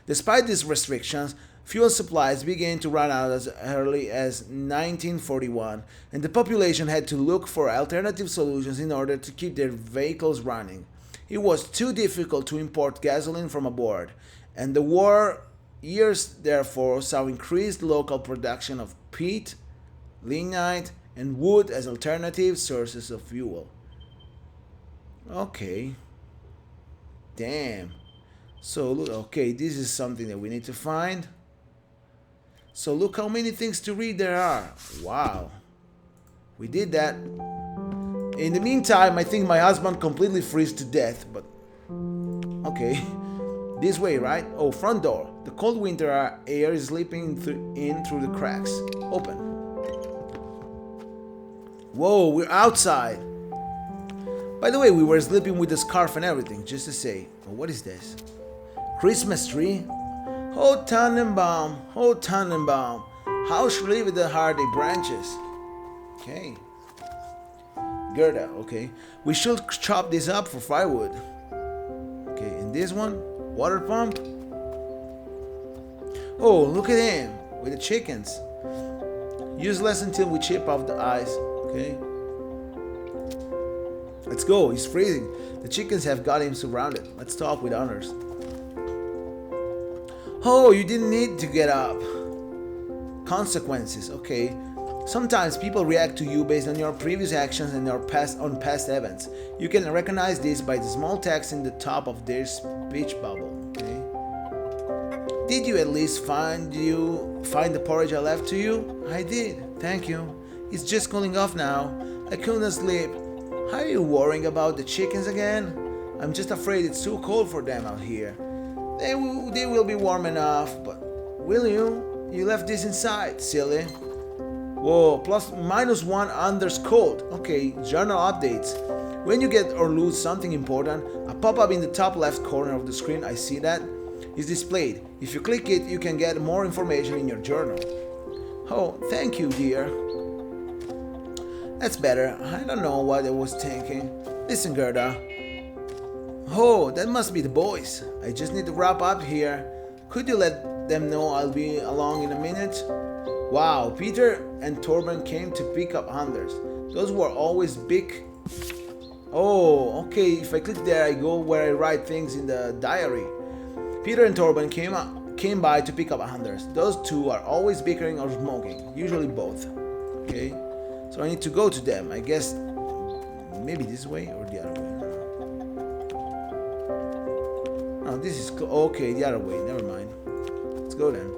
Despite these restrictions, fuel supplies began to run out as early as 1941, and the population had to look for alternative solutions in order to keep their vehicles running. It was too difficult to import gasoline from abroad, and the war years therefore saw increased local production of peat, lignite, and wood as alternative sources of fuel. Okay. Damn. So look, okay, this is something that we need to find. So look how many things to read there are. Wow. We did that. In the meantime, I think my husband completely freezes to death, but okay. This way, right? Oh, front door. The cold winter air is slipping in through the cracks. Open. Whoa, we're outside. By the way, we were sleeping with the scarf and everything, just to say. Oh, what is this? Christmas tree? Oh, Tannenbaum, how shrill with the hardy branches. Okay. Gerda, okay. We should chop this up for firewood. Okay, and this one? Water pump? Oh, look at him with the chickens. Useless until we chip off the eyes. Okay. Let's go. He's freezing. The chickens have got him surrounded. Let's talk with honors. Oh, you didn't need to get up. Consequences. Okay. Sometimes people react to you based on your previous actions and past events. You can recognize this by the small text in the top of their speech bubble. Okay? Did you at least find the porridge I left to you? I did. Thank you. It's just cooling off now. I couldn't sleep. Are you worrying about the chickens again? I'm just afraid it's too cold for them out here. They will be warm enough, but will you? You left this inside, silly. Whoa, +/-1 underscored. Okay, journal updates. When you get or lose something important, a pop-up in the top left corner of the screen, I see that, is displayed. If you click it, you can get more information in your journal. Oh, thank you, dear. That's better. I don't know what I was thinking. Listen, Gerda. Oh, that must be the boys. I just need to wrap up here. Could you let them know I'll be along in a minute? Wow, Peter and Torben came to pick up Anders. Those were always big. Oh, okay, if I click there, I go where I write things in the diary. Peter and Torben came by to pick up Anders. Those two are always bickering or smoking, usually both. Okay, so I need to go to them. I guess maybe this way or the other way. No, this is okay, the other way. Never mind. Let's go then.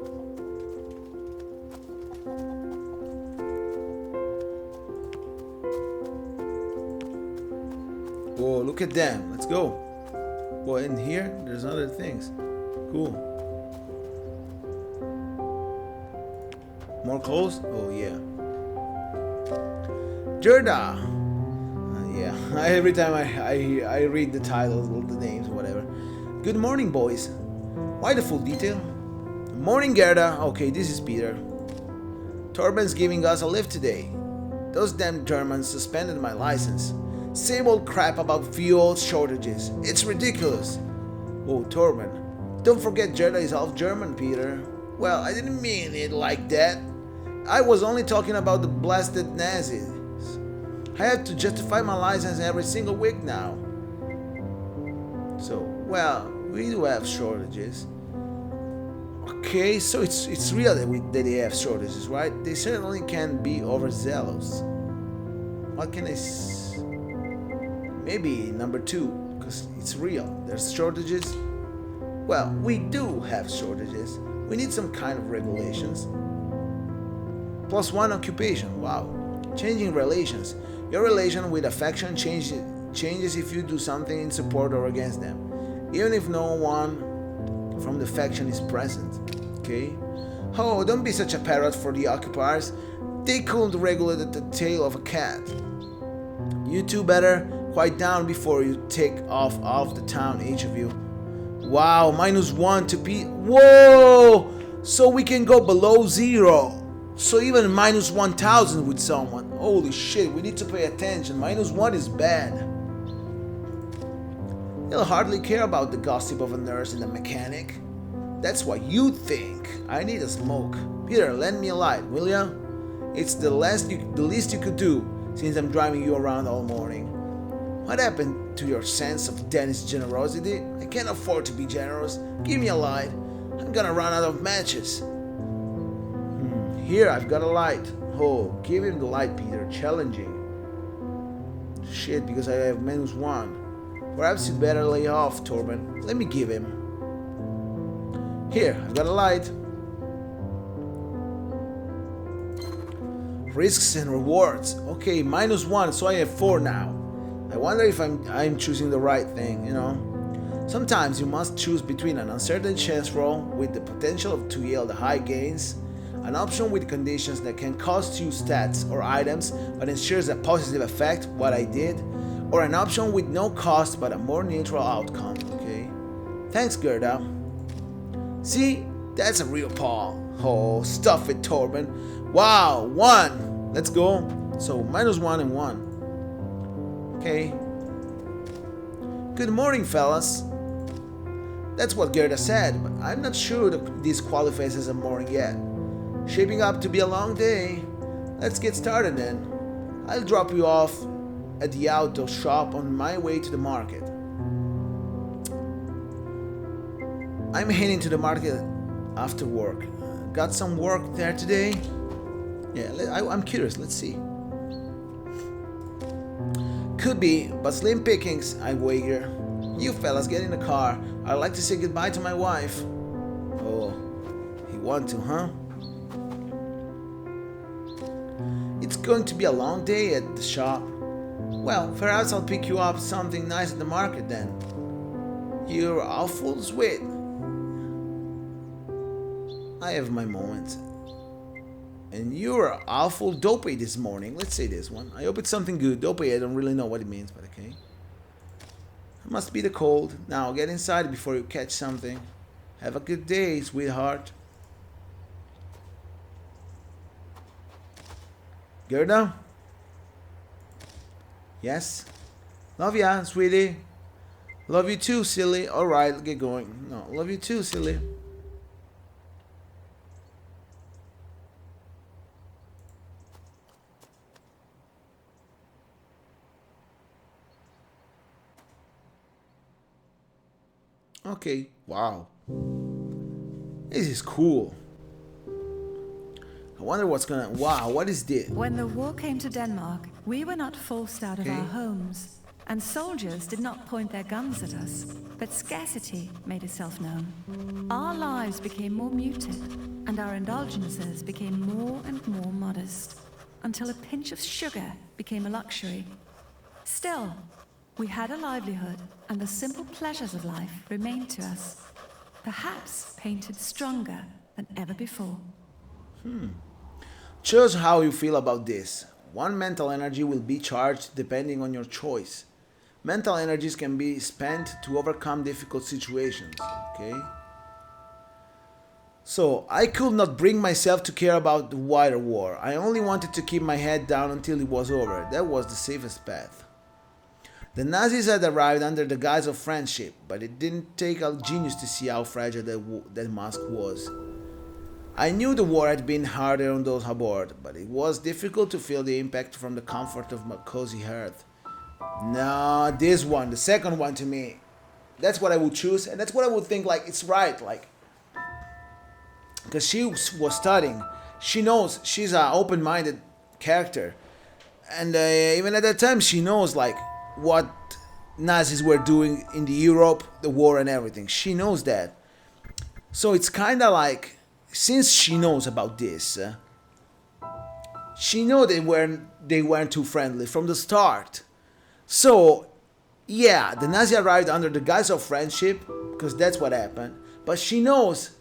Oh, look at them. Let's go. Well, in here, there's other things. Cool. More clothes? Oh, yeah. Gerda! Yeah, every time I read the titles, the names, whatever. Good morning, boys. Why the full detail? Morning, Gerda. Okay, this is Peter. Torben's giving us a lift today. Those damn Germans suspended my license. Same old crap about fuel shortages. It's ridiculous. Oh, Torben. Don't forget Gerda is half German, Peter. Well, I didn't mean it like that. I was only talking about the blasted Nazis. I have to justify my license every single week now. So, well, we do have shortages. Okay, so it's real that they have shortages, right? They certainly can be overzealous. What can I maybe number 2, because it's real. There's shortages. Well, we do have shortages. We need some kind of regulations. +1 occupation. Wow. Changing relations. Your relation with a faction changes if you do something in support or against them, even if no one from the faction is present. Okay? Oh, don't be such a parrot for the occupiers. They couldn't regulate the tail of a cat. You two better quiet down before you take off the town, each of you. Wow, -1 to P. Whoa! So we can go below 0. So even -1,000 with someone. Holy shit, we need to pay attention. -1 is bad. They'll hardly care about the gossip of a nurse and a mechanic. That's what you think. I need a smoke. Peter, lend me a light, will ya? It's the least you could do, since I'm driving you around all morning. What happened to your sense of Dennis generosity? I can't afford to be generous. Give me a light. I'm gonna run out of matches. Here, I've got a light. Oh, give him the light, Peter. Challenging. Shit, because I have -1. Perhaps you'd better lay off, Torben. Let me give him. Here, I've got a light. Risks and rewards. Okay, -1, so I have 4 now. I wonder if I'm choosing the right thing, you know? Sometimes you must choose between an uncertain chance roll with the potential to yield high gains, an option with conditions that can cost you stats or items but ensures a positive effect, what I did, or an option with no cost but a more neutral outcome, okay? Thanks, Gerda. See? That's a real paw. Oh, stuff it, Torben. Wow, 1. Let's go. So, -1 and 1. Okay. Good morning, fellas. That's what Gerda said, but I'm not sure that this qualifies as a morning yet. Shaping up to be a long day. Let's get started then. I'll drop you off at the auto shop on my way to the market. I'm heading to the market after work. Got some work there today? Yeah, I'm curious. Let's see. Could be, but slim pickings, I wager. You fellas get in the car. I'd like to say goodbye to my wife. Oh, you want to, huh? It's going to be a long day at the shop. Well, perhaps I'll pick you up something nice at the market then. You're awful sweet. I have my moments. And you're awful dopey this morning. Let's say this one. I hope it's something good. Dopey, I don't really know what it means, but okay. It must be the cold. Now get inside before you catch something. Have a good day, sweetheart. Gerda? Yes? Love ya, sweetie. Love you too, silly. Alright, get going. No, love you too, silly. Okay, wow. This is cool. I wonder what's gonna... Wow, what is this? When the war came to Denmark, we were not forced out of our homes, and soldiers did not point their guns at us, but scarcity made itself known. Our lives became more muted, and our indulgences became more and more modest, until a pinch of sugar became a luxury. Still, we had a livelihood, and the simple pleasures of life remained to us, perhaps painted stronger than ever before. Choose how you feel about this. One mental energy will be charged depending on your choice. Mental energies can be spent to overcome difficult situations. Okay? So, I could not bring myself to care about the wider war. I only wanted to keep my head down until it was over. That was the safest path. The Nazis had arrived under the guise of friendship, but it didn't take a genius to see how fragile that mask was. I knew the war had been harder on those aboard, but it was difficult to feel the impact from the comfort of my cozy hearth. No, this one, the second one to me, that's what I would choose, and that's what I would think like it's right, like, because she was studying, she knows she's an open-minded character, and even at that time she knows like what Nazis were doing in the Europe, the war and everything. She knows that, so it's kind of like since she knows about this, she know they weren't too friendly from the start. So, yeah, the Nazi arrived under the guise of friendship, because that's what happened. But she knows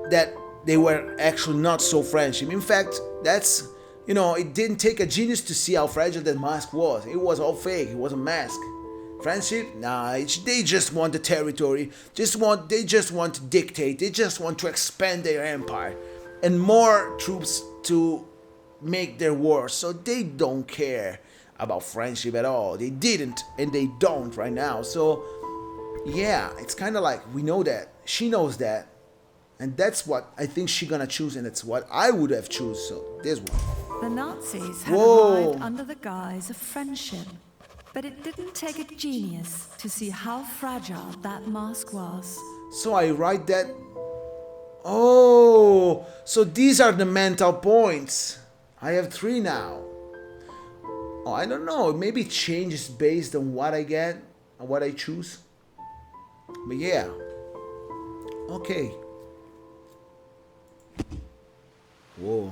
that they were actually not so friendship. In fact, that's, it didn't take a genius to see how fragile that mask was. It was all fake. It was a mask. Friendship? Nah, they just want the territory. They just want to dictate. They just want to expand their empire. And more troops to make their war. So they don't care about friendship at all. They didn't, and they don't right now. So yeah, it's kind of like we know that. She knows that, and that's what I think she's gonna choose, and it's what I would have choose. So this one. The Nazis had arrived under the guise of friendship, but it didn't take a genius to see how fragile that mask was. So I write that. Oh, so these are the mental points. I have 3 now. Oh, I don't know. Maybe it changes based on what I get and what I choose. But yeah. Okay. Whoa.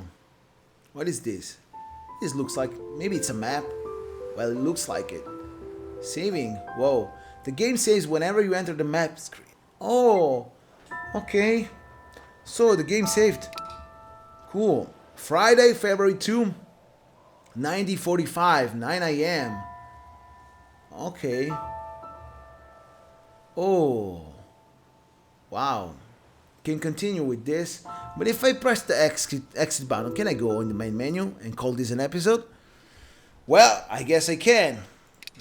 What is this? This looks like... Maybe it's a map? Well, it looks like it. Saving. Whoa. The game saves whenever you enter the map screen. Oh. Okay. So the game saved. Cool. Friday, February 2. 90:45, 9 a.m. Okay. Oh. Wow. Can continue with this. But if I press the exit button, can I go in the main menu and call this an episode? Well, I guess I can.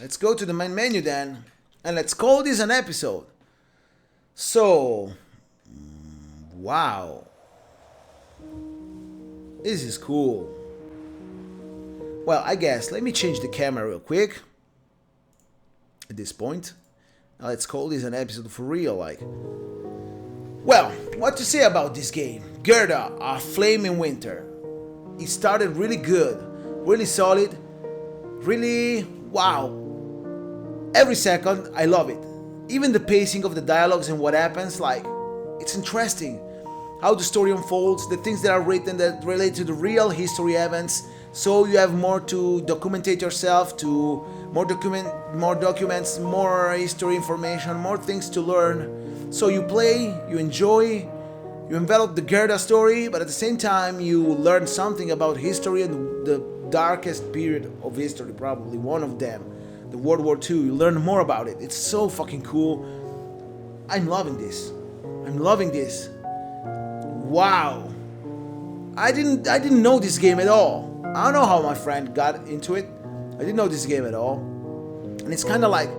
Let's go to the main menu then. And let's call this an episode. So. Wow. This is cool. Well, I guess, let me change the camera real quick. At this point. Now let's call this an episode for real, like. Well, what to say about this game? Gerda, A Flame in Winter. It started really good, really solid, really wow. Every second, I love it. Even the pacing of the dialogues and what happens, like, it's interesting. How the story unfolds, the things that are written that relate to the real history events. So you have more to documentate yourself, to more documents, more history information, more things to learn. So you play, you enjoy, you envelop the Gerda story, but at the same time you learn something about history and the darkest period of history, probably one of them, the World War II. You learn more about it. It's so fucking cool. I'm loving this. I'm loving this. Wow. I didn't know this game at all. I don't know how my friend got into it. I didn't know this game at all. And it's kind of like,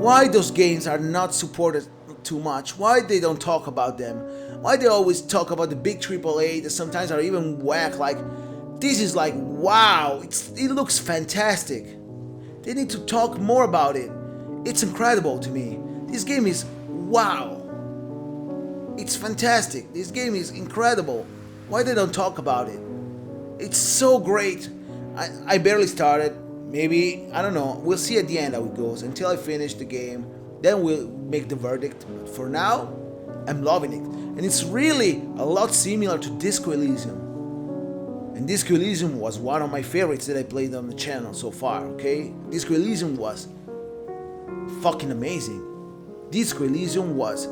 why those games are not supported too much? Why they don't talk about them? Why they always talk about the big AAA that sometimes are even whack? Like, this is like, wow, it looks fantastic. They need to talk more about it. It's incredible to me. This game is wow. It's fantastic. This game is incredible. Why they don't talk about it? It's so great. I barely started. Maybe, I don't know. We'll see at the end how it goes. Until I finish the game, then we'll make the verdict. But for now, I'm loving it. And it's really a lot similar to Disco Elysium. And Disco Elysium was one of my favorites that I played on the channel so far, okay? Disco Elysium was fucking amazing. Disco Elysium was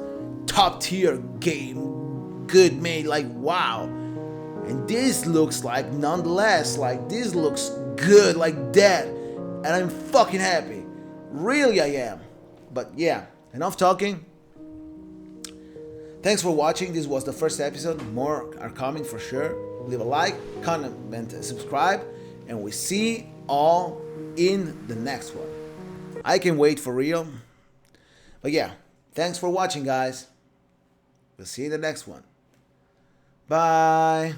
top tier game. Good made, like wow. And this looks like, nonetheless, like this looks good like that. And I'm fucking happy. Really I am. But yeah, enough talking. Thanks for watching. This was the first episode. More are coming for sure. Leave a like, comment, and subscribe. And we see all in the next one. I can wait for real. But yeah, thanks for watching, guys. We'll see you in the next one. Bye.